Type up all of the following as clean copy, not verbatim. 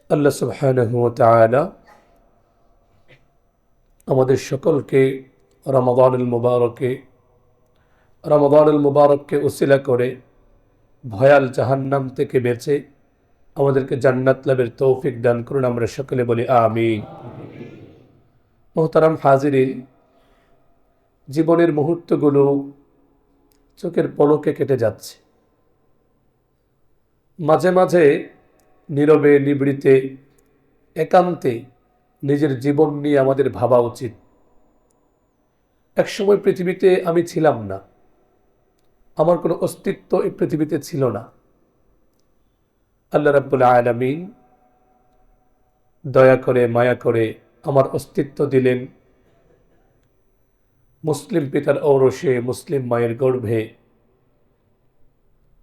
আল্লাহ সুবহানাহু ওয়া তাআলা আমাদের সকলকে রমাদানুল মুবারককে উসিলা করে ভয়াল জাহান্নাম থেকে বেঁচে আমাদেরকে জান্নাত লাভের তৌফিক দান করুন। আমরা সকলে বলি আমিন। মোহতারাম হাজিরিন, জীবনের মুহূর্তগুলো চোখের পলকে কেটে যাচ্ছে। মাঝে মাঝে নীরবে নিভৃতে একান্তে নিজের জীবন নিয়ে আমাদের ভাবা উচিত। একসময় পৃথিবীতে আমি ছিলাম না, আমার কোনো অস্তিত্ব এই পৃথিবীতে ছিল না। আল্লাহ রাব্বুল আলামিন দয়া করে মায়া করে আমার অস্তিত্ব দিলেন। মুসলিম পিতার ঔরসে মুসলিম মায়ের গর্ভে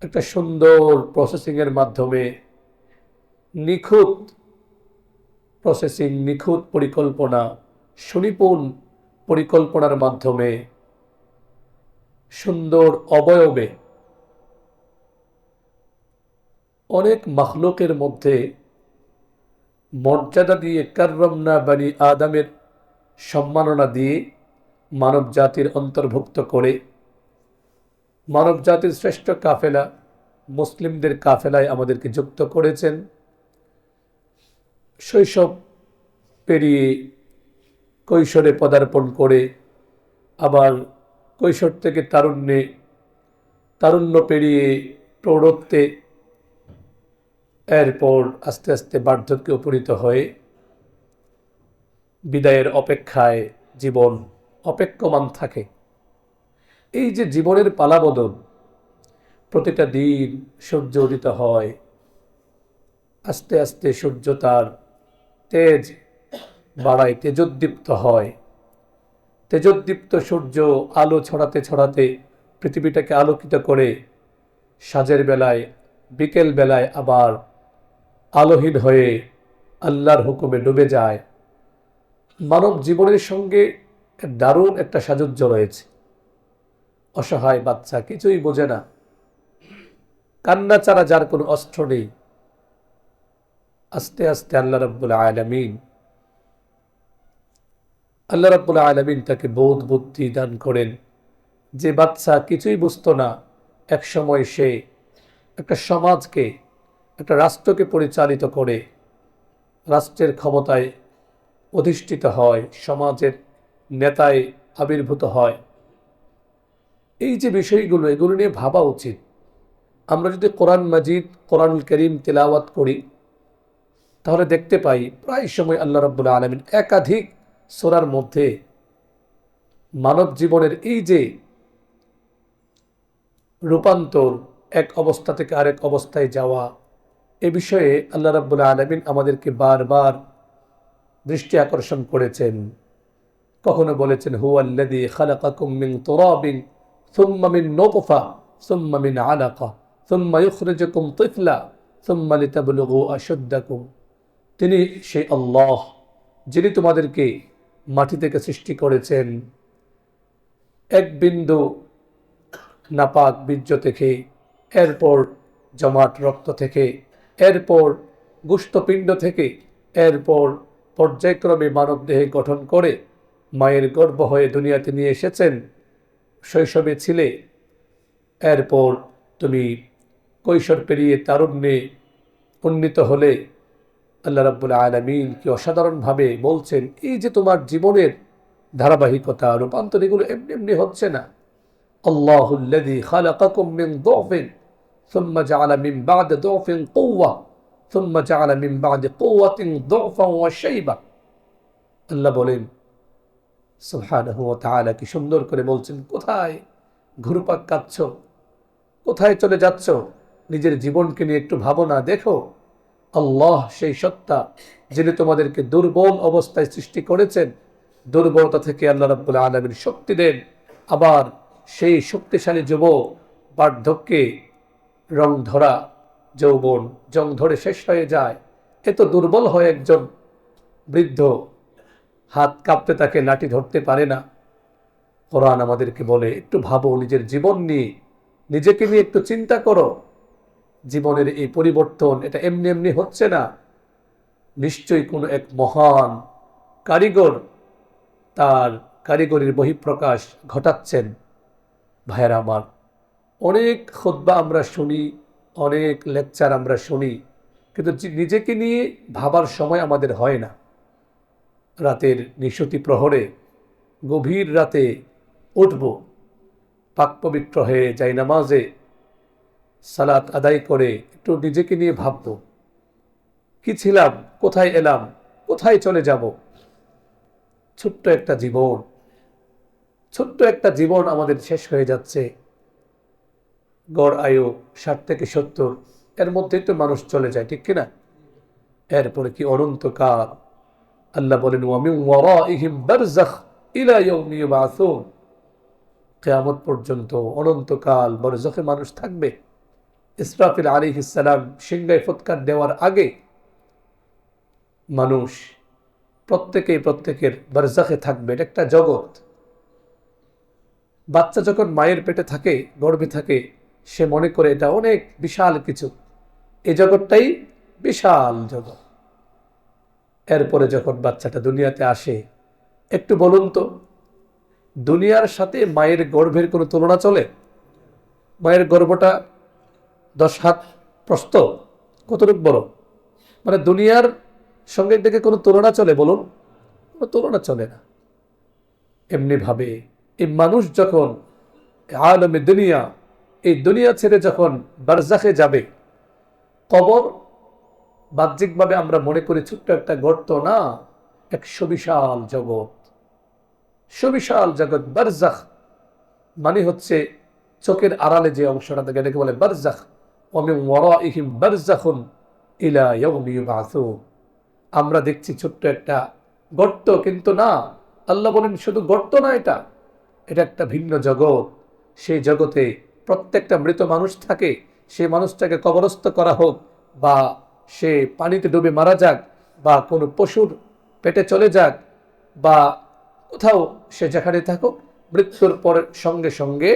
একটা সুন্দর প্রসেসিংয়ের মাধ্যমে নিখুঁত প্রসেসিং, নিখুঁত পরিকল্পনা, সুনিপুণ পরিকল্পনার মাধ্যমে সুন্দর অবয়বে অনেক মাখলুকের মধ্যে মর্যাদা দিয়ে কাররামনা বানি আদমের সম্মাননা দিয়ে মানব জাতির অন্তর্ভুক্ত করে মানব জাতির শ্রেষ্ঠ কাফেলা মুসলিমদের কাফেলায় আমাদেরকে যুক্ত করেছেন। শৈশব পেরিয়ে কৈশোরে পদার্পণ করে আবার কৈশোর থেকে তারুণ্য পেরিয়ে প্রৌঢ়ত্বে, এরপর আস্তে আস্তে বার্ধক্যে উপনীত হয়ে বিদায়ের অপেক্ষায় জীবন অপেক্ষমান থাকে। এই যে জীবনের পালাবদল, প্রতিটা দিন সূর্য উদিত হয়, আস্তে আস্তে সূর্য তার তেজ বাড়ায়, তেজোদ্দীপ্ত হয়। তেজোদ্দীপ্ত সূর্য আলো ছড়াতে ছড়াতে পৃথিবীটাকে আলোকিত করে সাঁঝের বেলায়, বিকেল বেলায় আবার আলোহীন হয়ে আল্লাহর হুকুমে ডুবে যায়। মানব জীবনের সঙ্গে দারুণ একটা সাযুজ্য রয়েছে। অসহায় বাচ্চা, কিছুই বোঝে না, কান্না ছাড়া যার কোনো অস্ত্র নেই। আস্তে আস্তে আল্লাহ রাব্বুল আলামিন তাকে বোধ বুদ্ধি দান করেন। যে বাচ্চা কিছুই বুঝতো না, এক সময় সে একটা সমাজকে, একটা রাষ্ট্রকে পরিচালিত করে রাষ্ট্রের ক্ষমতায় অধিষ্ঠিত হয়, সমাজের নেতায় আবির্ভূত হয়। এই যে বিষয়গুলো, এগুলো নিয়ে ভাবা উচিত। আমরা যদি কোরআন মাজিদ, কোরআনুল কারীম তিলাওয়াত করি, তাহলে দেখতে পাই প্রায় সময় আল্লাহ রাব্বুল আলামিন একাধিক সূরার মধ্যে মানব জীবনের এই যে রূপান্তর, এক অবস্থা থেকে আরেক অবস্থায় যাওয়া, এ বিষয়ে আল্লাহ রাব্বুল আলামিন আমাদেরকে বারবার দৃষ্টি আকর্ষণ করেছেন। কখনো বলেছেন হুয়াল্লাযী খালাকাকুম মিন তুরাবিন সুম্মা মিন নুতফা সুম্মা মিন আলাকা সুম্মা ইখরিজুকুম তিফলা সুম্মা লিতাবলুগু আশুদ্দাকুম। তিনি সেই আল্লাহ যিনি তোমাদেরকে মাটি থেকে সৃষ্টি করেছেন, এক বিন্দু নাপাক বীর্য থেকে, এরপর জমাট রক্ত থেকে, এরপর গোশতপিণ্ড থেকে, এরপর পর্যায়ক্রমে মানবদেহে গঠন করে মায়ের গর্ভ হয়ে দুনিয়াতে নিয়ে এসেছেন। শৈশবে ছিলে, এরপর তুমি কৈশোর পেরিয়ে তারুণ্যে উন্নীত হলে। আল্লাহ রাব্বুল আলামিন কি অসাধারণভাবে বলছেন, এই যে তোমার জীবনের ধারাবাহিকতা, রূপান্তর, এগুলো এমনি এমনি হচ্ছে না। আল্লাহুল্লাযী খালাকাকুম মিন দুফিন সুম্মা জাআলা মিন বা'দি দুফিন কুওয়া সুম্মা জাআলা মিন বা'দি কুওয়াতিন দুফান ওয়া শাইবা। আল্লাহ বলেন সুবহানাহু ওয়া তাআলা, কি সুন্দর করে বলছেন, কোথায় ঘুরপাক কাচ্ছ, কোথায় চলে যাচ্ছ? নিজের জীবনকে নিয়ে একটু ভাবো না। দেখো, আল্লাহ সেই সত্তা যিনি তোমাদেরকে দুর্বল অবস্থায় সৃষ্টি করেছেন। দুর্বলতা থেকে আল্লাহ রাব্বুল আলামিন শক্তি দেন। আবার সেই শক্তিশালী যুবক বার্ধক্যে রং ধরা যৌবন জং ধরে শেষ হয়ে যায়। এত দুর্বল হয় একজন বৃদ্ধ, হাত কাঁপতে তাকে লাঠি ধরতে পারে না। কোরআন আমাদেরকে বলে, একটু ভাবো নিজের জীবন নিয়ে, নিজেকে নিয়ে একটু চিন্তা করো। জীবনের এই পরিবর্তন, এটা এমনি এমনি হচ্ছে না। নিশ্চয়ই কোনো এক মহান কারিগর তার কারিগরির বহিঃপ্রকাশ ঘটাচ্ছেন। ভাইয়েরা আমার, অনেক খুতবা আমরা শুনি, অনেক লেকচার আমরা শুনি, কিন্তু নিজেকে নিয়ে ভাবার সময় আমাদের হয় না। রাতের নিশতি প্রহরে গভীর রাতে উঠব, পাক পবিত্র হয়ে যাই নামাজে সালাত আদায় করে একটু নিজেকে নিয়ে ভাবব, কি ছিলাম, কোথায় এলাম, কোথায় চলে যাব। ছোট্ট একটা জীবন, ছোট্ট একটা জীবন আমাদের শেষ হয়ে যাচ্ছে। গড় আয়ু 60 থেকে 70, এর মধ্যেই তো মানুষ চলে যায়, ঠিক কিনা? এরপরে কি অনন্তকাল। আল্লাহ বলেন ওয়ামিন ওয়ারাইহিম বারযাখ ইলা ইয়াউমি ইউবআসুন, কিয়ামত পর্যন্ত অনন্তকাল বারযাখে মানুষ থাকবে। ইসরাফিল আলাইহিস সালাম সিংহায় ফুৎকার দেওয়ার আগে মানুষ প্রত্যেকের বারযাখে থাকবে। এটা একটা জগৎ। বাচ্চা যখন মায়ের পেটে থাকে, গর্ভে থাকে, সে মনে করে এটা অনেক বিশাল কিছু, এই জগৎটাই বিশাল জগৎ। এরপরে যখন বাচ্চাটা দুনিয়াতে আসে, একটু বলুন তো, দুনিয়ার সাথে মায়ের গর্ভের কোনো তুলনা চলে? মায়ের গর্ভটা 10 হাত প্রস্থ, কতটুকু বড়? মানে দুনিয়ার সঙ্গে থেকে কোনো তুলনা চলে বলুন? কোনো তুলনা চলে না। এমনিভাবে এই মানুষ যখন আলমে দুনিয়া, এই দুনিয়া ছেড়ে যখন বারজাখে যাবে, কবর বাহ্যিকভাবে আমরা মনে করি ছোট্ট একটা গর্ত, না, এক সুবিশাল জগৎ। সুবিশাল জগৎ। বারজাখ মানে হচ্ছে চোখের আড়ালে যে অংশটা থাকে, এটাকে বলে বারজাখ। ওমিন ওয়ারাইহিম বারজাখুন ইলা ইয়াউমি ইউবআসুন। আমরা দেখছি ছোট্ট একটা গর্ত, কিন্তু না, আল্লাহ বলেন শুধু গর্ত না, এটা একটা ভিন্ন জগৎ। সেই জগতে প্রত্যেকটা মৃত মানুষ থাকে। সেই মানুষটাকে কবরস্থ করা হোক, বা সে পানিতে ডুবে মারা যাক, বা কোনো পশুর পেটে চলে যাক, বা কোথাও সে যেখানে থাকুক, মৃত্যুর পর সঙ্গে সঙ্গে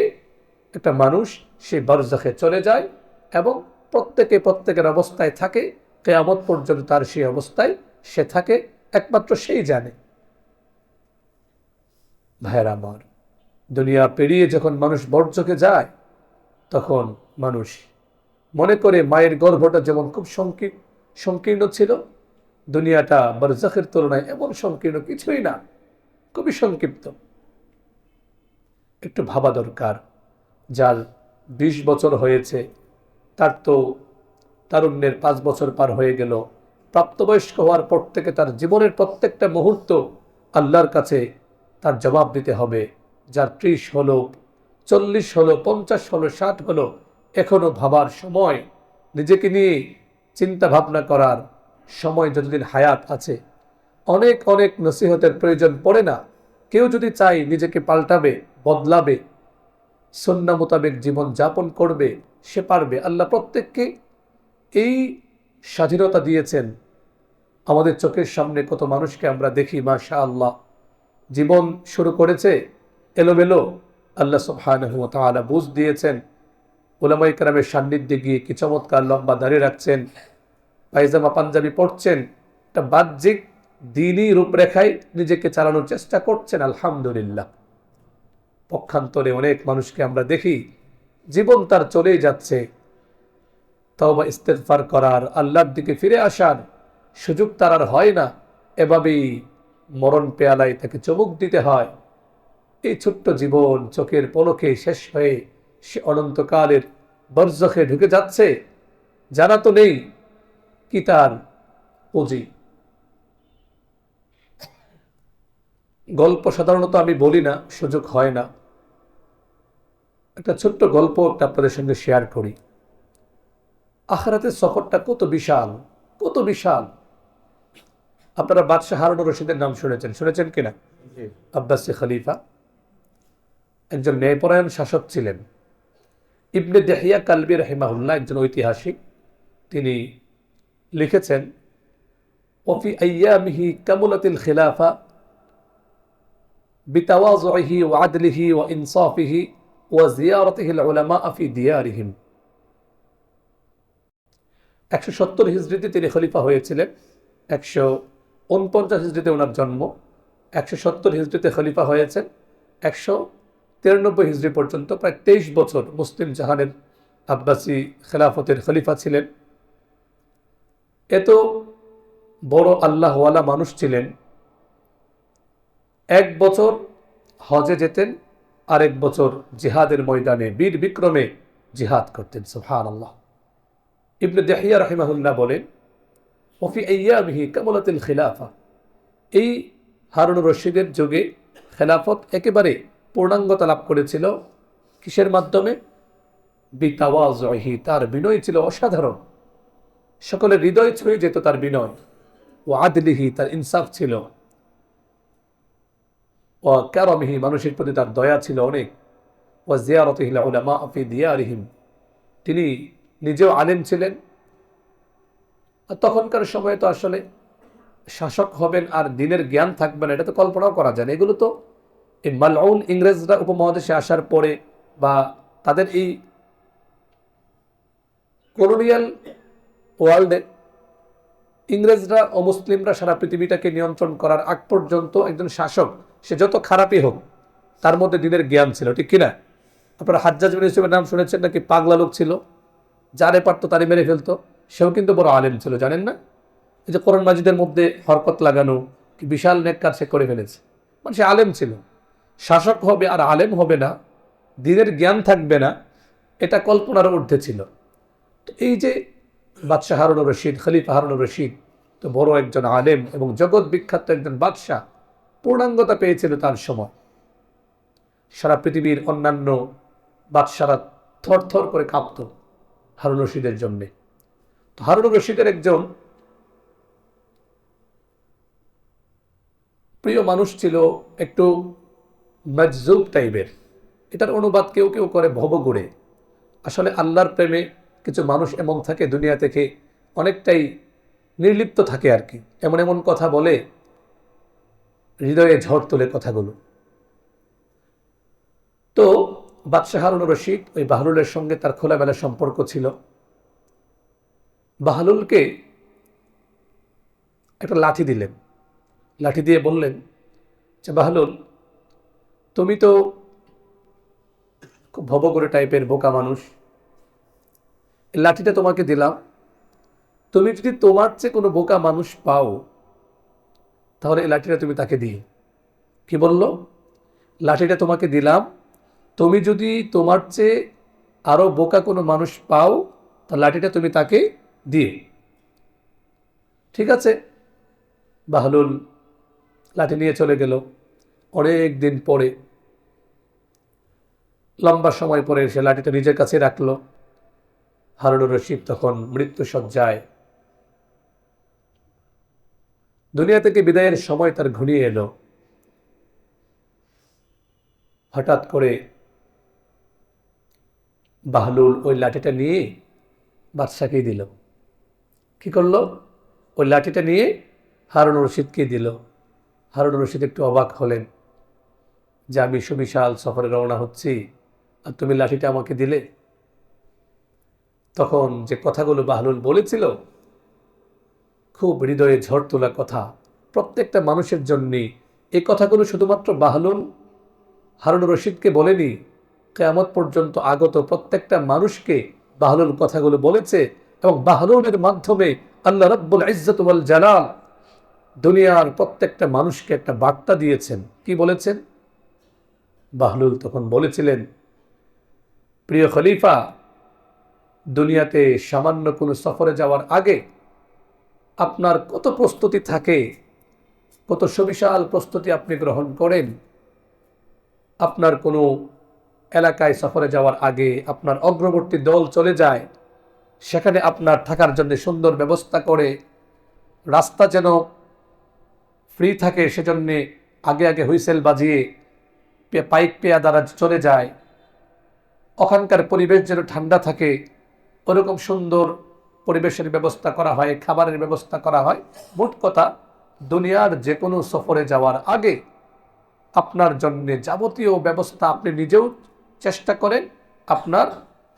একটা মানুষ সেই বারজাখে চলে যায় এবং প্রত্যেকের অবস্থায় থাকে। কিয়ামত পর্যন্ত তার সেই অবস্থায় সে থাকে, একমাত্র সেই জানে। ভাইয়েরা আমার, দুনিয়া পেরিয়ে যখন মানুষ বর্জকে যায়, তখন মানুষ মনে করে মায়ের গর্ভটা যেমন খুব সংকীর্ণ ছিল, দুনিয়াটা বারজাখের তুলনায় এমন সংকীর্ণ কিছুই না, খুবই সংক্ষিপ্ত। একটু ভাবা দরকার। যার 20 বছর হয়েছে, তার তো তারুণ্যের 5 বছর পার হয়ে গেল। প্রাপ্তবয়স্ক হওয়ার পর থেকে তার জীবনের প্রত্যেকটা মুহূর্ত আল্লাহর কাছে তার জবাব দিতে হবে। যার 30 হলো, 40 হলো, 50 হলো, 60 হলো, এখনো ভাবার সময়, নিজেকে নিয়ে চিন্তা ভাবনা করার সময় যতদিন হায়াত আছে। অনেক অনেক নসিহতের প্রয়োজন পড়ে না। কেউ যদি চায় নিজেকে পাল্টাবে, বদলাবে, সুন্নাহ মোতাবেক জীবন যাপন করবে, সে পারবে। আল্লাহ প্রত্যেককে এই স্বাধীনতা দিয়েছেন। আমাদের চোখের সামনে কত মানুষকে আমরা দেখি, মাশাআল্লাহ, জীবন শুরু করেছে এলোমেলো, আল্লাহ সুবহানাহু ওয়া তাআলা বুঝ দিয়েছেন। উলামায়ে কেরামের সান্নিধ্যে গিয়ে কি চমৎকার লম্বা দাড়ি রাখছেন, পায়জামা পাঞ্জাবি পরছেন, একটা বাহ্যিক দ্বীনি রূপরেখায় নিজেকে চালানোর চেষ্টা করছেন, আলহামদুলিল্লাহ। পক্ষান্তরে অনেক মানুষকে আমরা দেখি জীবন তার চলেই যাচ্ছে, তওবা ইস্তেগফার করার, আল্লাহর দিকে ফিরে আসার সুযোগ তার আর হয় না। এভাবেই মরণ পেয়ালায় তাকে চুমুক দিতে হয়। এই ছোট্ট জীবন চোখের পলকে শেষ হয়ে সে অনন্তকালের বরজখে ঢুকে যাচ্ছে। জানা তো নেই কি তার পুঁজি। গল্প সাধারণত আমি বলি না, সুযোগ হয় না। একটা ছোট্ট গল্প আপনাদের সঙ্গে শেয়ার করি। আখিরাতের সফরটা কত বিশাল, কত বিশাল। আপনারা বাদশাহ হারুন রশিদের নাম শুনেছেন কিনা? আব্বাসী খলিফা একজন ন্যায়পরায়ণ শাসক ছিলেন। ইবনে দেহিয়া কালবি রাহিমাহুল্লাহ একজন ঐতিহাসিক, তিনি লিখেছেন, ওফি আইয়ামিহি কামুলাতিল খিলাফা বিতাওয়াজুহি ওয়া আদলিহি ওয়া ইনসাফিহি ওয়া জিয়ারাতিহিল উলামা ফি দিয়ারিহিম। 170 হিজরিতে তিনি খলিফা হয়েছিলেন। 149 হিজরিতে ওনার জন্ম, 170 হিজরিতে খলিফা হয়েছেন, 193 হিজরি পর্যন্ত প্রায় 23 বছর মুসলিম জাহানের আব্বাসি খেলাফতের খলিফা ছিলেন। এত বড় আল্লাহওয়ালা মানুষ ছিলেন, এক বছর হজে যেতেন, আরেক বছর জিহাদের ময়দানে বীর বিক্রমে জিহাদ করতেন। সুবহানাল্লাহ। ইবনে দাহিয়া রাহিমাহুল্লাহ বলেন, ওফি আইয়ামিহি কামালাতুল খিলাফা, এই হারুনুর রশিদের যুগে খেলাফত একেবারে পূর্ণাঙ্গতা লাভ করেছিল। কিসের মাধ্যমে? বিতাওয়াজুহি, তার বিনয় ছিল অসাধারণ, সকলের হৃদয় ছুঁয়ে যেত তার বিনয়। ও আদলিহি, তার ইনসাফ ছিল। ও কারামিহি, মানুষের প্রতি তার দয়া ছিল অনেক। ও জিয়ারতিহিল উলামা ফি দিয়ারিহিম, তিনি নিজেও আলেম ছিলেন। আর তখনকার সময়ে তো আসলে শাসক হবেন আর দিনের জ্ঞান থাকবে না, এটা তো কল্পনাও করা যায় না। এগুলো তো এই মালউন ইংরেজরা উপমহাদেশে আসার পরে বা তাদের এই কলোনিয়াল ওয়ার্ল্ডে ইংরেজরা ও মুসলিমরা সারা পৃথিবীটাকে নিয়ন্ত্রণ করার আগ পর্যন্ত একজন শাসক, সে যত খারাপই হোক, তার মধ্যে দিনের জ্ঞান ছিল, ঠিক কিনা? আপনারা হাজ্জাজ বিন ইউসুফের নাম শুনেছেন নাকি? পাগলা লোক ছিল, যারে পারতো তারে মেরে ফেলতো। সেও কিন্তু বড় আলেম ছিল, জানেন না? এই যে কোরআন মাজিদের মধ্যে হরকত লাগানো, কি বিশাল নেক কাজ সে করে ফেলেছে। মানে সে আলেম ছিল। শাসক হবে আর আলেম হবে না, দিনের জ্ঞান থাকবে না, এটা কল্পনার ঊর্ধ্বে ছিল। তো এই যে বাদশাহ হারুনুর রশিদ, খলিফা হারুনুর রশিদ তো বড় একজন আলেম এবং জগৎ বিখ্যাত একজন বাদশাহ, পূর্ণাঙ্গতা পেয়েছিল তার সময়। সারা পৃথিবীর অন্যান্য বাদশারা থর থর করে কাঁপত হারুন রশিদের জন্যে। তো হারুনুর রশিদের একজন প্রিয় মানুষ ছিল, একটু মজজুব টাইপের। এটার অনুবাদ কেউ কেউ করে ভবঘুরে। আসলে আল্লাহর প্রেমে কিছু মানুষ এমন থাকে, দুনিয়া থেকে অনেকটাই নির্লিপ্ত থাকে আর কি, এমন এমন কথা বলে, হৃদয়ে ঝড় তোলে কথাগুলো। তো বাদশাহ হারুনুর রশিদ ওই বাহলুলের সঙ্গে তার খোলামেলা সম্পর্ক ছিল। বাহলুলকে একটা লাঠি দিলেন, লাঠি দিয়ে বললেন যে, বাহলুল, তুমি তো খুব ভবঘুরে টাইপের বোকা মানুষ, এই লাঠিটা তোমাকে দিলাম, তুমি যদি তোমার চেয়ে কোনো বোকা মানুষ পাও তাহলে এই লাঠিটা তুমি তাকে দিয়ে। কি বলল? লাঠিটা তোমাকে দিলাম, তুমি যদি তোমার চেয়ে আরো বোকা কোনো মানুষ পাও তা লাঠিটা তুমি তাকে দিয়ে। ঠিক আছে। বাহলুল লাঠি নিয়ে চলে গেল। অনেক দিন পরে, লম্বা সময় পরে সে লাঠিটা নিজের কাছে রাখলো। হারুনুর রশিদ তখন মৃত্যুশয্যায়, দুনিয়া থেকে বিদায়ের সময় তার ঘনিয়ে এলো। হঠাৎ করে বাহলুল ওই লাঠিটা নিয়ে বাদশাকেই দিল। কি করলো? ওই লাঠিটা নিয়ে হারুনুর রশিদকে দিল। হারুনুর রশিদ একটু অবাক হলেন যে, আমি সুবিশাল সফরে রওনা হচ্ছি আর তুমি লাঠিটা আমাকে দিলে। তখন যে কথাগুলো বাহলুল বলেছিল, খুব হৃদয়ে ঝড় তোলা কথা, প্রত্যেকটা মানুষের জন্যই। এই কথাগুলো শুধুমাত্র বাহলুল হারুনুর রশিদকে বলেনি, কিয়ামত পর্যন্ত আগত প্রত্যেকটা মানুষকে বাহলুল কথাগুলো বলেছে। এবং বাহলুলের মাধ্যমে আল্লাহ রাব্বুল ইজ্জত ওয়াল জালাল দুনিয়ার প্রত্যেকটা মানুষকে একটা বার্তা দিয়েছেন। কি বলেছেন? বাহলুল তখন বলেছিলেন, প্রিয় খলিফা, দুনিয়াতে সামান্য কোনো সফরে যাওয়ার আগে আপনার কত প্রস্তুতি থাকে, কত সুবিশাল প্রস্তুতি আপনি গ্রহণ করেন। আপনার কোনো এলাকায় সফরে যাওয়ার আগে আপনার অগ্রবর্তী দল চলে যায়, সেখানে আপনার থাকার জন্য সুন্দর ব্যবস্থা করে, রাস্তা যেন ফ্রি থাকে সেজন্যে আগে আগে হুইসেল বাজিয়ে পাইক পেয়াদারা চলে যায়, ওখানকার পরিবেশ যেন ঠান্ডা থাকে, ওরকম সুন্দর পরিবেশের ব্যবস্থা করা হয়, খাবারের ব্যবস্থা করা হয়। মোট কথা, দুনিয়ার যে কোনো সফরে যাওয়ার আগে আপনার জন্য যাবতীয় ব্যবস্থা আপনি নিজেও চেষ্টা করেন, আপনার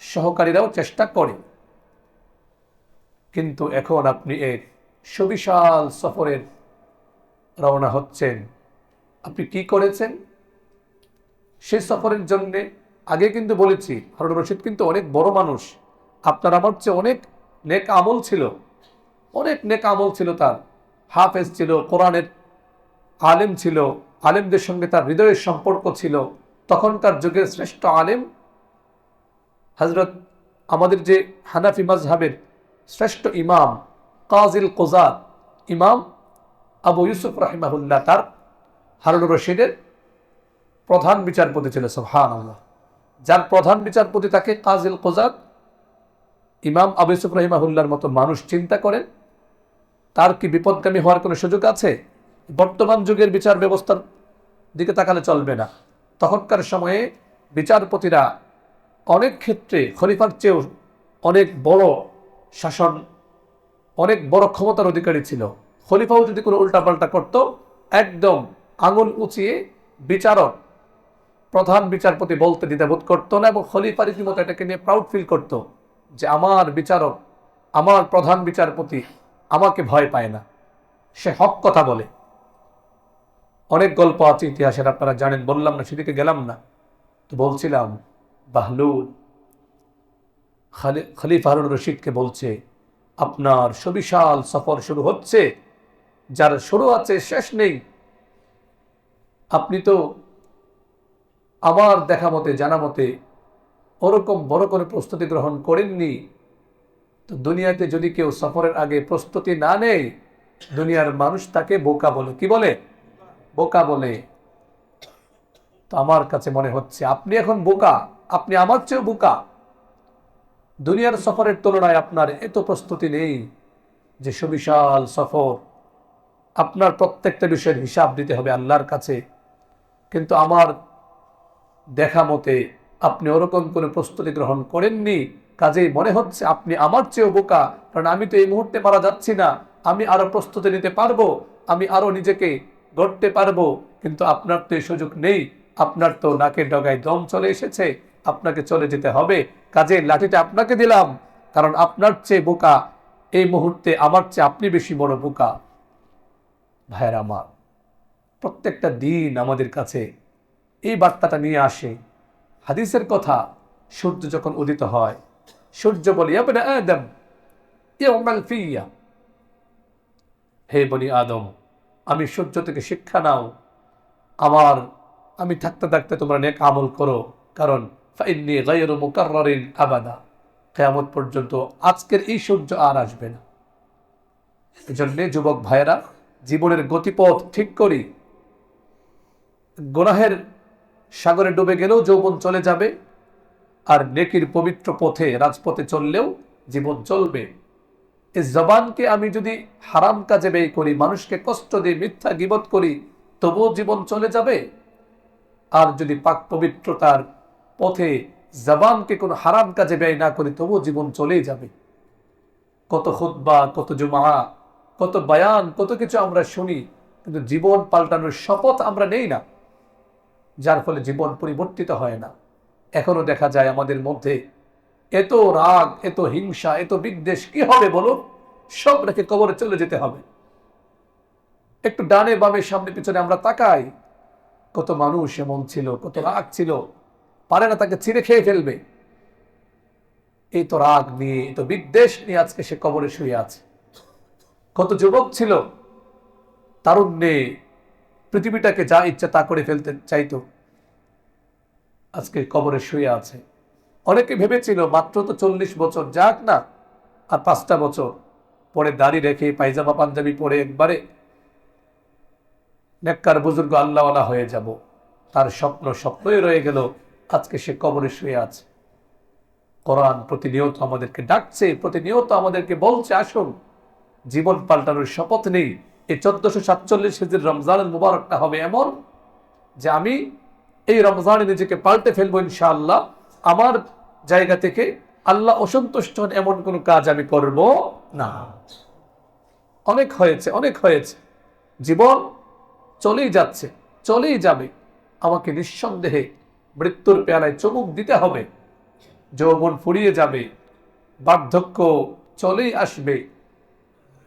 সহকারীরাও চেষ্টা করে। কিন্তু এখন আপনি এক সুবিশাল সফরের রওনা হচ্ছেন, আপনি কি করেছেন? সেই সফরের জন্যে আগে কিন্তু বলেছি হারুন রশিদ কিন্তু অনেক বড় মানুষ, আপনার আমার চেয়ে অনেক নেক আমল ছিল, অনেক নেক আমল ছিল তার। হাফেজ ছিল, কোরআনের আলেম ছিল, আলেমদের সঙ্গে তার হৃদয়ের সম্পর্ক ছিল। তখনকার যুগের শ্রেষ্ঠ আলেম হযরত আমাদের যে হানাফি মাজহাবের শ্রেষ্ঠ ইমাম কাজিল কোজাত ইমাম আবু ইউসুফ রাহিমাহুল্লাহ, তার হারুন রশিদের প্রধান বিচারপতি ছিল। সুবহানাল্লাহ। যার প্রধান বিচারপতি তাকে কাজিল কোজাত ইমাম আবু ইউসুফ রাহিমাহুল্লাহর মতো মানুষ চিন্তা করেন, তার কি বিপদগামী হওয়ার কোনো সুযোগ আছে? বর্তমান যুগের বিচার ব্যবস্থার দিকে তাকালে চলবে না। তখনকার সময়ে বিচারপতিরা অনেক ক্ষেত্রে খলিফার চেয়েও অনেক বড় শাসন, অনেক বড় ক্ষমতার অধিকারী ছিল। খলিফাও যদি কোনো উল্টাপাল্টা করত, একদম আঙুল উঁচিয়ে বিচারক প্রধান বিচারপতি বলতে দ্বিধাবোধ করতো না, এবং খলিফা রীতিমতো এটাকে নিয়ে প্রাউড ফিল করত যে আমার বিচারক, আমার প্রধান বিচারপতি আমাকে ভয় পায় না, সে হক কথা বলে। অনেক গল্প আছে ইতিহাসের, আপনারা জানেন, বললাম না, সেদিকে গেলাম না। তো বলছিলাম বাহলুল খলিফা হারুন রশিদকে বলছে, আপনার সুবিশাল সফর শুরু হচ্ছে, যার শুরু আছে শেষ নেই। আপনি তো আমার দেখা মতে, জানা মতে ওরকম বড় করে প্রস্তুতি গ্রহণ করেননি। তো দুনিয়াতে যদি কেউ সফরের আগে প্রস্তুতি না নেয়, দুনিয়ার মানুষ তাকে বোকা বলে। কি বলে? বোকা বলে। তো আমার কাছে মনে হচ্ছে আপনি এখন বোকা, আপনি আমার চেয়েও বোকা। দুনিয়ার সফরের তুলনায় আপনার এত প্রস্তুতি নেই যে সুবিশাল সফর, আপনার প্রত্যেকটা বিষয়ের হিসাব দিতে হবে আল্লাহর কাছে। কিন্তু আমার দেখা মতে আপনি ওরকম কোনো প্রস্তুতি গ্রহণ করেননি, কাজেই মনে হচ্ছে আপনি আমার চেয়েও বোকা। কারণ আমি তো এই মুহূর্তে মারা যাচ্ছি না, আমি আরো প্রস্তুতি নিতে পারবো, আমি আরো নিজেকে গড়তে পারবো, কিন্তু আপনার তো এই সুযোগ নেই। আপনার তো নাকের ডগায় দম চলে এসেছে, আপনাকে চলে যেতে হবে। কাজে লাঠিটা আপনাকে দিলাম, কারণ আপনার চেয়ে বোকা এই মুহূর্তে আমার চেয়ে আপনি বেশি বড় বোকা। ভাইয়ের আমার, প্রত্যেকটা দিন আমাদের কাছে এই বার্তাটা নিয়ে আসে। হাদিসের কথা, সূর্য যখন উদিত হয়, সূর্য বলে ইয়া বনি আদম ইয়ামাল ফিয়া, হে বনি আদম, আমি সূর্য থেকে শিক্ষা নাও, আমি থাকতে থাকতে তোমরা নেক আমল করো, কারণ ফাইন্নী গায়রু মুকাররারিন আবাদা, কিয়ামত পর্যন্ত আজকের এই সূর্য আর আসবে না। এজন্য যুবক ভাইয়েরা, জীবনের গতিপথ ঠিক করি। গুনাহের সাগরে ডুবে গেলেও যৌবন চলে যাবে, আর নেকির পবিত্র পথে রাজপথে চললেও জীবন চলবে। এই জবানকে আমি যদি হারাম কাজে ব্যয় করি, মানুষকে কষ্ট দিয়ে মিথ্যা গীবত করি, তবুও জীবন চলে যাবে। আর যদি পাক পবিত্রতার পথে জবানকে কোনো হারাম কাজে ব্যয় না করি, তবুও জীবন চলেই যাবে। কত খুতবা, কত জুমা, কত বয়ান, কত কিছু আমরা শুনি, কিন্তু জীবন পাল্টানোর শপথ আমরা নেই না, যার ফলে জীবন পরিবর্তিত হয় না। এখনো দেখা যায় আমাদের মধ্যে এত রাগ, এত হিংসা, এত বিদ্বেষ। কি হবে বলো? সব রেখে কবরে চলে যেতে হবে। একটু ডানে বামে সামনে পিছনে আমরা তাকাই, কত মানুষ এমন ছিল, কত রাগ ছিল, পারে না তাকে ছিঁড়ে খেয়ে ফেলবে। এই তো রাগ নিয়ে, এই তো বিদ্বেষ নিয়ে আজকে সে কবরে শুয়ে আছে। কত যুবক ছিল, তারুণ্যে পৃথিবীটাকে যা ইচ্ছা তা করে ফেলতে চাইতো, আজকে কবরে শুয়ে আছে। অনেকে ভেবেছিল মাত্র তো 40 বছর, যাক না আর 5টা বছর পরে দাড়ি রেখে পায়জামা পাঞ্জাবি পরে একবারে নেককার বুজুর্গ আল্লাহওয়ালা হয়ে যাব। তার স্বপ্নই রয়ে গেল, আজকে সে কবরে শুয়ে আছে। কোরআন প্রতিনিয়ত আমাদেরকে ডাকছে, প্রতিনিয়ত আমাদেরকে বলছে, আসুন জীবন পাল্টানোর শপথ নেই। এই 1447 হিজরির রমজানের মুবারকটা হবে এমন যে আমি এই রমজানে নিজেকে পাল্টে ফেলবো ইনশাআল্লাহ। আমার জায়গা থেকে আল্লাহ অসন্তুষ্ট হন এমন কোনো কাজ আমি করব না। অনেক হয়েছে, অনেক হয়েছে, জীবন চলেই যাচ্ছে, চলেই যাবে। আমাকে নিঃসন্দেহে মৃত্যুর পেয়ালায় চুমুক দিতে হবে। যৌবন ফুরিয়ে যাবে, বার্ধক্য চলেই আসবে,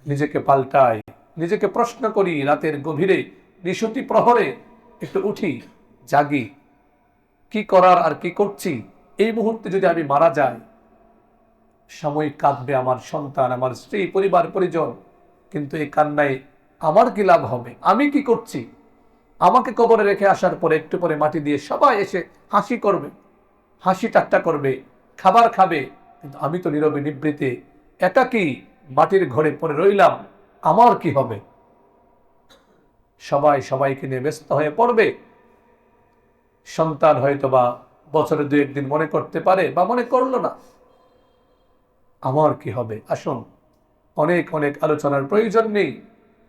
নিজেকে পাল্টাই, নিজেকে প্রশ্ন করি, রাতের গভীরে নিশতি প্রহরে একটু উঠি, জাগি, কি করার আর কি করছি। এই মুহূর্তে যদি আমি মারা যাই, সাময়িক কাঁদবে আমার সন্তান, আমার স্ত্রী, পরিবার পরিজন, কিন্তু এই কান্নায় আমার কি লাভ হবে? আমি কি করছি? আমাকে কবরে রেখে আসার পরে একটু পরে মাটি দিয়ে সবাই এসে হাসি করবে, হাসি ঠাট্টা করবে, খাবার খাবে, কিন্তু আমি তো নীরবে নিবৃতে একাকী মাটির ঘরে পড়ে রইলাম। আমার কি হবে? সবাই সবাইকে নিয়ে ব্যস্ত হয়ে পড়বে। সন্তান হয়তোবা বছরে দু একদিন মনে করতে পারে বা মনে করলো না, আমার কি হবে? আসুন, অনেক অনেক আলোচনার প্রয়োজন নেই।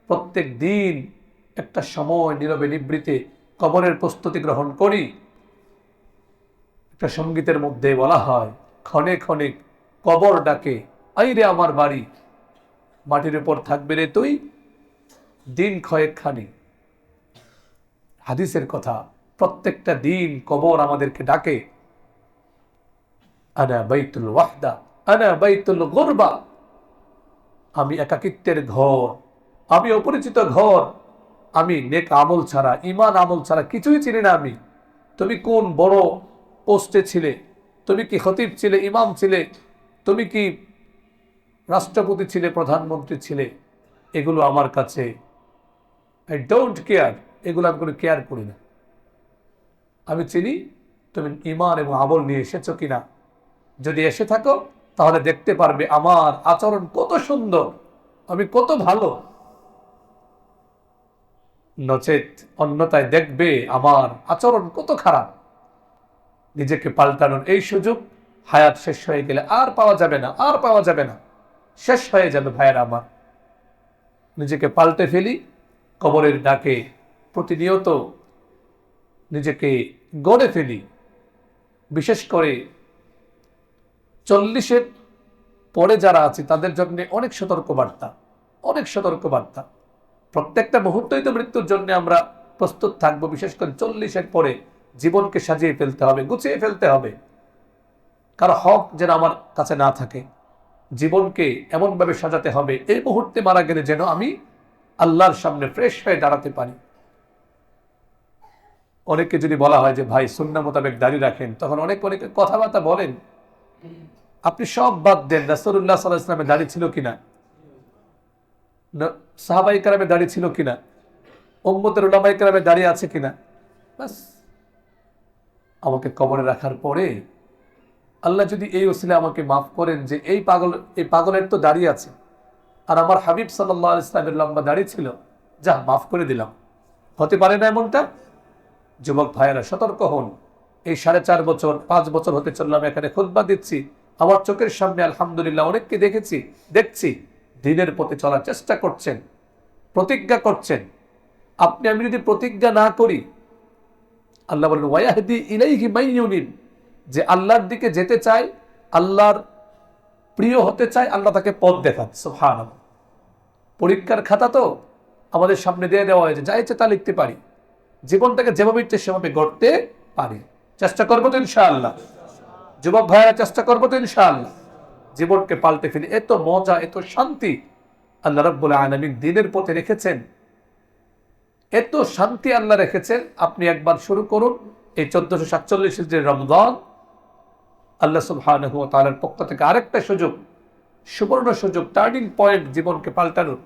প্রত্যেক দিন একটা সময় নীরবে নিবৃতে কবরের প্রস্তুতি গ্রহণ করি। একটা সঙ্গীতের মধ্যে বলা হয়, ক্ষণে ক্ষণে কবর ডাকে, আইরে আমার বাড়ি, মাটির উপর থাকবে রে তুই দিন কয়েক খানি। হাদিসের কথা, প্রত্যেকটা দিন কবর আমাদেরকে ডাকে। আনা বাইতুল ওয়াহদা, আনা বাইতুল গুরবা, আমি একাকিত্বের ঘর, আমি অপরিচিত ঘর, আমি নেক আমল ছাড়া, ইমান আমল ছাড়া কিছুই চিনি না আমি। তুমি কোন বড় পোস্টে ছিলে? তুমি কি খতিব ছিলে, ইমাম ছিলে? তুমি কি রাষ্ট্রপতি ছিলে, প্রধানমন্ত্রী ছিলে? এগুলো আমার কাছে আই ডোন্ট কেয়ার, এগুলো আমি কোনো কেয়ার করি না। আমি চিনি তুমি ইমান এবং আমল নিয়ে এসেছো কিনা। যদি এসে থাকো তাহলে দেখতে পারবে আমার আচরণ কত সুন্দর, আমি কত ভালো। নচেত অন্যতায় দেখবে আমার আচরণ কত খারাপ। নিজেকে পাল্টানোর এই সুযোগ হায়াত শেষ হয়ে গেলে আর পাওয়া যাবে না, আর পাওয়া যাবে না, শেষ হয়ে যাবে ভাইয়েরা আমার। নিজেকে পাল্টে ফেলি কবরের ডাকে, প্রতিনিয়ত নিজেকে গড়ে ফেলি। বিশেষ করে 40-এর পরে যারা আছে তাদের জন্য অনেক সতর্কবার্তা, অনেক সতর্কবার্তা। প্রত্যেকটা মুহূর্তেই তো মৃত্যুর জন্য আমরা প্রস্তুত থাকবো। বিশেষ করে 40-এর পরে জীবনকে সাজিয়ে ফেলতে হবে, গুছিয়ে ফেলতে হবে। কারো হক যেন আমার কাছে না থাকে। জীবনকে এমনভাবে সাজাতে হবে এই মুহূর্তে মারা গেলে যেন আমি আল্লাহর সামনে ফ্রেশ হয়ে দাঁড়াতে পারি। অনেককে যদি বলা হয় যে ভাই সুন্নাহ মোতাবেক দাঁড়িয়ে রাখেন, তখন অনেকে কথাবার্তা বলেন, আপনি সব বাদ দেন, রাসূলুল্লাহ সাল্লাল্লাহু আলাইহি ওয়াসাল্লামের দাড়ি ছিল কিনা, সাহাবায়ে কেরামের দাড়ি ছিল কিনা, উম্মতের উলামায়ে কেরামের দাড়ি আছে কিনা, বাস। আমাকে কবরে রাখার পরে আল্লাহ যদি এই ওসিলা আমাকে মাফ করেন যে এই পাগলের তো দাড়ি আছে, আর আমার হাবিব সাল্লাল্লাহু আলাইহি ওয়াসাল্লামের লম্বা দাড়ি ছিল, যা মাফ করে দিলাম। হতে পারে না এমনটা? যুবক ভাইয়েরা সতর্ক হন। এই 4.5 বছর 5 বছর হতে চললাম এখানে খুতবা দিচ্ছি, আমার চোখের সামনে আলহামদুলিল্লাহ অনেককে দেখছি দিনের পথে চলার চেষ্টা করছেন, প্রতিজ্ঞা করছেন। আপনি আমি যদি প্রতিজ্ঞা না করি, আল্লাহ বলেন ওয়ায়াহদি ইলাইহি মাইয়ুনিব, যে আল্লাহর দিকে যেতে চায়, আল্লাহর প্রিয় হতে চায়, আল্লাহ তাকে পথ দেখান। সুবহানাল্লাহ। পরীক্ষার খাতা তো আমাদের সামনে দিয়ে দেওয়া হয়েছে, যা ইচ্ছে তা লিখতে পারি, জীবনটাকে যেভাবে ইচ্ছে সেভাবে গড়তে পারি। চেষ্টা করবো তো ইনশাআল্লাহ। যুবক ভাইয়েরা চেষ্টা করবো তো ইনশাআল্লাহ। জীবনকে পাল্টে ফেলি, এত মজা, এত শান্তি আল্লাহ রাব্বুল আলামিন দিনের পথে রেখেছেন, এত শান্তি আল্লাহ রেখেছেন। আপনি একবার শুরু করুন এই 1447 হিজরির রমজান, আল্লাহ সুবহানাহু ওয়া তাআলার পক্ষ থেকে আরেকটা সুযোগ, সুবর্ণ সুযোগ, টার্নিং পয়েন্ট জীবনকে পাল্টানোর।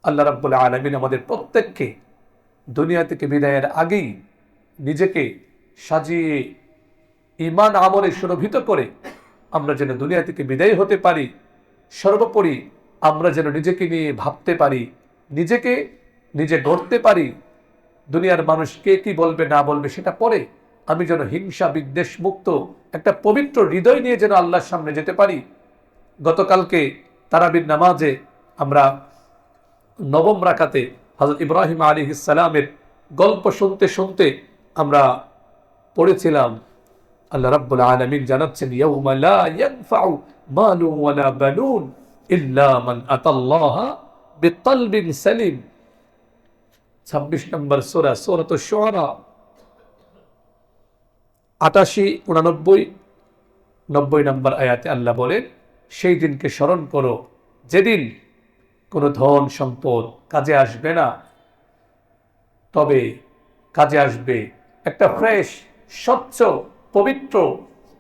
আল্লাহ রাব্বুল আলামিন আমাদের প্রত্যেককে দুনিয়া থেকে বিদায়ের আগেই নিজেকে সাজিয়ে ঈমান আমলে সুরভিত করে আমরা যেন দুনিয়া থেকে বিদায় হতে পারি। সর্বোপরি আমরা যেন নিজেকে নিয়ে ভাবতে পারি, নিজেকে নিজে গড়তে পারি। দুনিয়ার মানুষ কে কি বলবে না বলবে সেটা পরে, আমি যেন হিংসা বিদ্বেষ মুক্ত একটা পবিত্র হৃদয় নিয়ে যেন আল্লাহর সামনে যেতে পারি। গতকালকে তারাবির নামাজে আমরা 9ম রাকাতে হযরত ইব্রাহিম আলাইহিস সালামের গল্প শুনতে শুনতে আমরা পড়েছিলাম, আল্লাহ রাব্বুল আলামিন জানাচ্ছেন ইয়াউমা লা ইয়ানফাউ মালু ওয়ালা বানুন ইল্লা মান আতাল্লাহা বিকলবিন সালিম। 26 নম্বর সূরা, সূরাতুশ শুআরা 88, 89, 90 নম্বর আয়াতে আল্লাহ বলেন, সেই দিনকে স্মরণ করো যেদিন কোনো ধন সম্পদ কাজে আসবে না, তবে কাজে আসবে একটা ফ্রেশ, স্বচ্ছ, পবিত্র,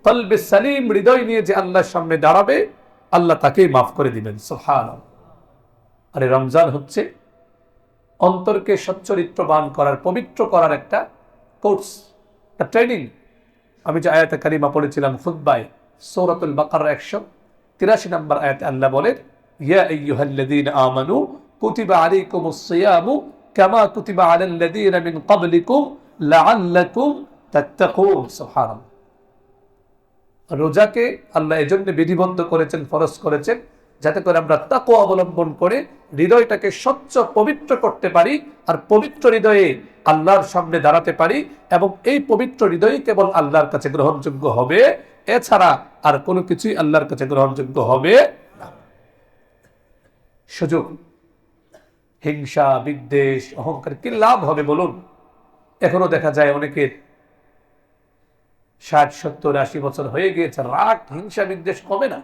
কলবে সালিম হৃদয় নিয়ে যে আল্লাহর সামনে দাঁড়াবে, আল্লাহ তাকেই মাফ করে দিবেন। সুবহানাল্লাহ। আরে রমজান হচ্ছে অন্তরকে সচ্চরিত্রবান করার, পবিত্র করার একটা কোর্স, একটা ট্রেনিং। আমি যে আয়াতে কারিমা পড়েছিলাম খুতবায়, সূরাতুল বাকারা 183 নম্বর আয়াতে আল্লাহ বলেন, ইয়া আইয়ুহাল্লাযীনা আমানু কুতিবা আলাইকুমুস সিয়ামু কামা কুতিবা আলাল্লাযীনা মিন ক্বাবলিকুম লাআল্লাকুম তাত্তাকুন। সুবহানাল্লাহ। রোজাকে আল্লাহ এজন্য বিধিবদ্ধ করেছেন, ফরজ করেছেন, যাতে করে আমরা তাকওয়া অবলম্বন করে হৃদয়টাকে স্বচ্ছ, পবিত্র করতে পারি, আর পবিত্র হৃদয়ে আল্লাহর সামনে দাঁড়াতে পারি, এবং এই পবিত্র হৃদয় কেবল আল্লাহর কাছে গ্রহণযোগ্য হবে, এছাড়া আর কোনো কিছুই আল্লাহর কাছে গ্রহণযোগ্য হবে না। সুযোগ, হিংসা, বিদ্বেষ, অহংকার কি লাভ হবে বলুন? এখনো দেখা যায় অনেকের 60, 70, 80 বছর হয়ে গিয়েছে, রাগ, হিংসা, বিদ্বেষ কমে না।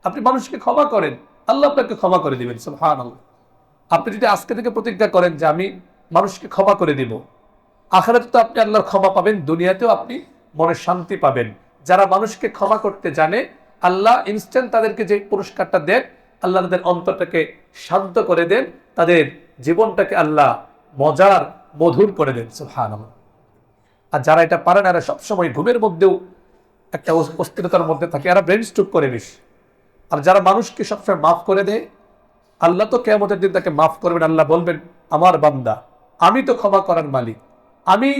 আপনি মানুষকে ক্ষমা করেন, আল্লাহ আপনাকে ক্ষমা করে দিবেন। সুবহানাল্লাহ। আপনি যদি আজকে থেকে প্রতিজ্ঞা করেন যে আমি মানুষকে ক্ষমা করে দিব, আখিরাতে তো আপনি আল্লাহর ক্ষমা পাবেন, দুনিয়াতেও আপনি মনে শান্তি পাবেন। যারা মানুষকে ক্ষমা করতে জানে, আল্লাহ ইনস্ট্যান্ট তাদেরকে যে পুরস্কারটা দেন, আল্লাহ তাদের অন্তরটাকে শান্ত করে দেন, তাদের জীবনটাকে আল্লাহ মজার, মধুর করে দেন। সুবহানাল্লাহ। আর যারা এটা পারে না, এরা সবসময় ঘুমের মধ্যেও একটা অস্থিরতার মধ্যে থাকে, এরা ব্রেন স্ট্রোক করে নিস। আর যারা মানুষকে সবসময় মাফ করে দেয়, আল্লাহ তো কিয়ামতের দিন তাকে মাফ করবেন। আল্লাহ বলবেন, আমার বান্দা, আমি তো ক্ষমা করার মালিক, আমি,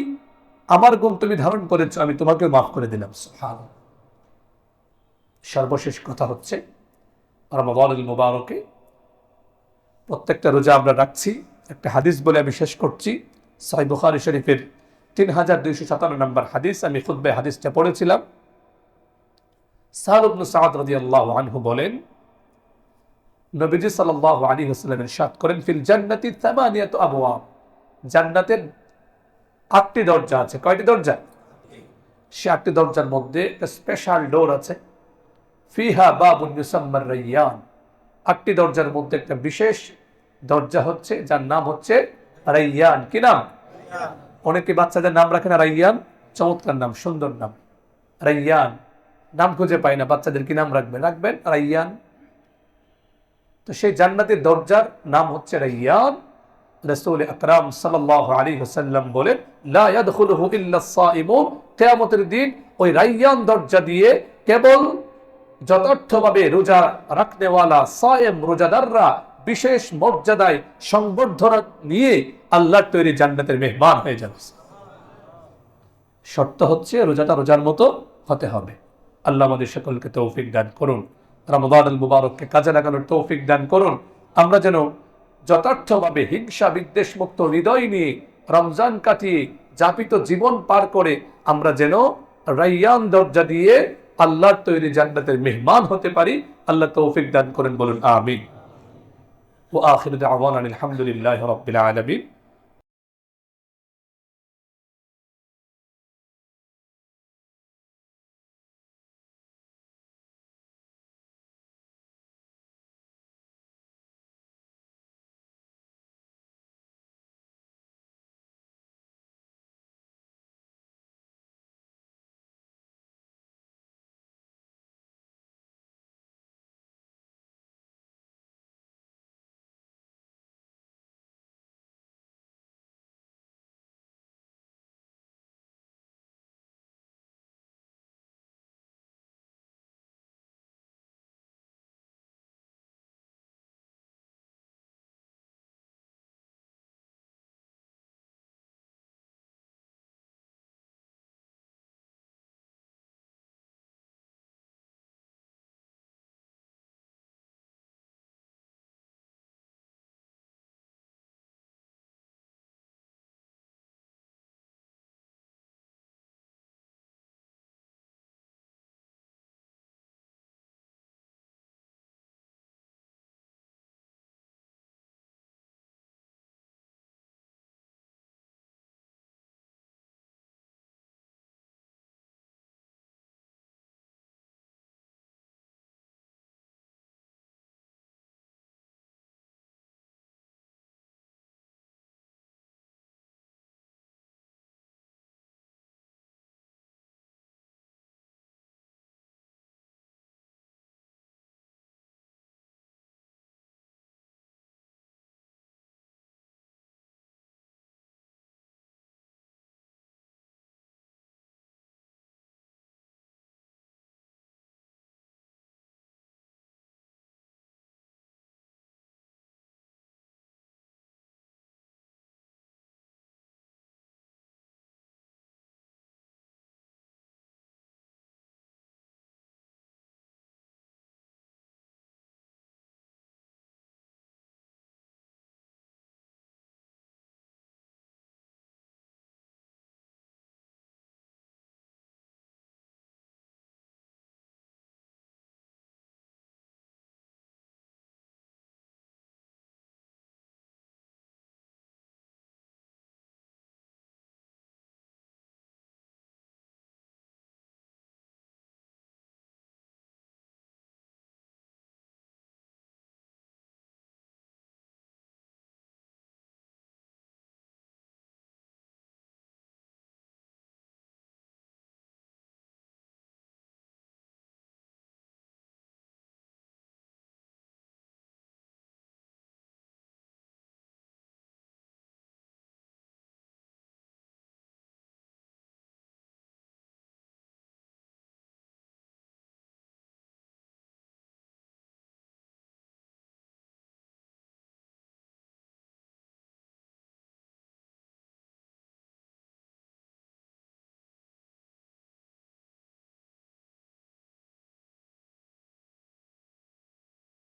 আমার গুণ তুমি ধারণ করেছো, আমি তোমাকে মাফ করে দিলাম। সুবহানাল্লাহ। সর্বশেষ কথা হচ্ছে, রমাদানুল মুবারকে প্রত্যেকটা রোজা আমরা রাখছি। একটা হাদিস বলে আমি শেষ করছি, সহিহ বুখারী শরীফের 3257 নম্বর হাদিস। আমি খুতবায় হাদিসটা পড়েছিলাম। সাহল ইবনে সাদ রাদিয়াল্লাহু আনহু বলেন, নবীজি সাল্লাল্লাহু আলাইহি ওয়াসাল্লাম ইরশাদ করেন, ফিল জান্নাতি সামানিয়াতু আবওয়াব, জান্নাতের 8টি দরজা আছে। কয়টি দরজা? সে 8টি দরজার মধ্যে একটা স্পেশাল ডোর আছে। ফিহা বাবুন ইউসাম্মা রায়্যান, 8টি দরজার মধ্যে একটা বিশেষ দরজা হচ্ছে, যার নাম হচ্ছে রায়্যান। কি নাম? অনেকে বাচ্চাদের নাম রাখে না রায়্যান, চমৎকার নাম, সুন্দর নাম, রায়্যান। নাম খুঁজে পাই না, বাচ্চাদের কি নাম রাখবেন? রাখবেন রায়্যান। তো সেই জান্নাতের দরজার নাম হচ্ছে রায়্যান। রাসূল আকরাম সাল্লাল্লাহু আলাইহি ওয়াসাল্লাম বলেন, লা ইয়াদখুলুহু ইল্লা সাইমুন, কিয়ামতের দিন ওই রায়্যান দরজা দিয়ে কেবল যথার্থভাবে রোজা রাখনেওয়ালা সায়েম, রোজাদাররা বিশেষ মর্যাদায় সংবর্ধনা নিয়ে আল্লাহর তৈরি জান্নাতের মেহমান হয়ে যাবে। শর্ত হচ্ছে রোজাটা রোজার মতো হতে হবে। আল্লাহ আমাদের সকলকে তৌফিক দান করুন, রমাদানুল মুবারককে কাজে লাগানোর তৌফিক দান করুন। আমরা যেন যথার্থভাবে হিংসা, বিদ্বেষ মুক্ত হৃদয় নিয়ে রমজান কাটিয়ে যাপিত জীবন পার করে আমরা যেন রায়্যান দরজা দিয়ে আল্লাহর তৈরি জান্নাতের মেহমান হতে পারি। আল্লাহ তৌফিক দান করেন, বলুন আমিন। ওয়া আখিরু দাওয়ানা আলহামদুলিল্লাহি রাব্বিল আলামিন।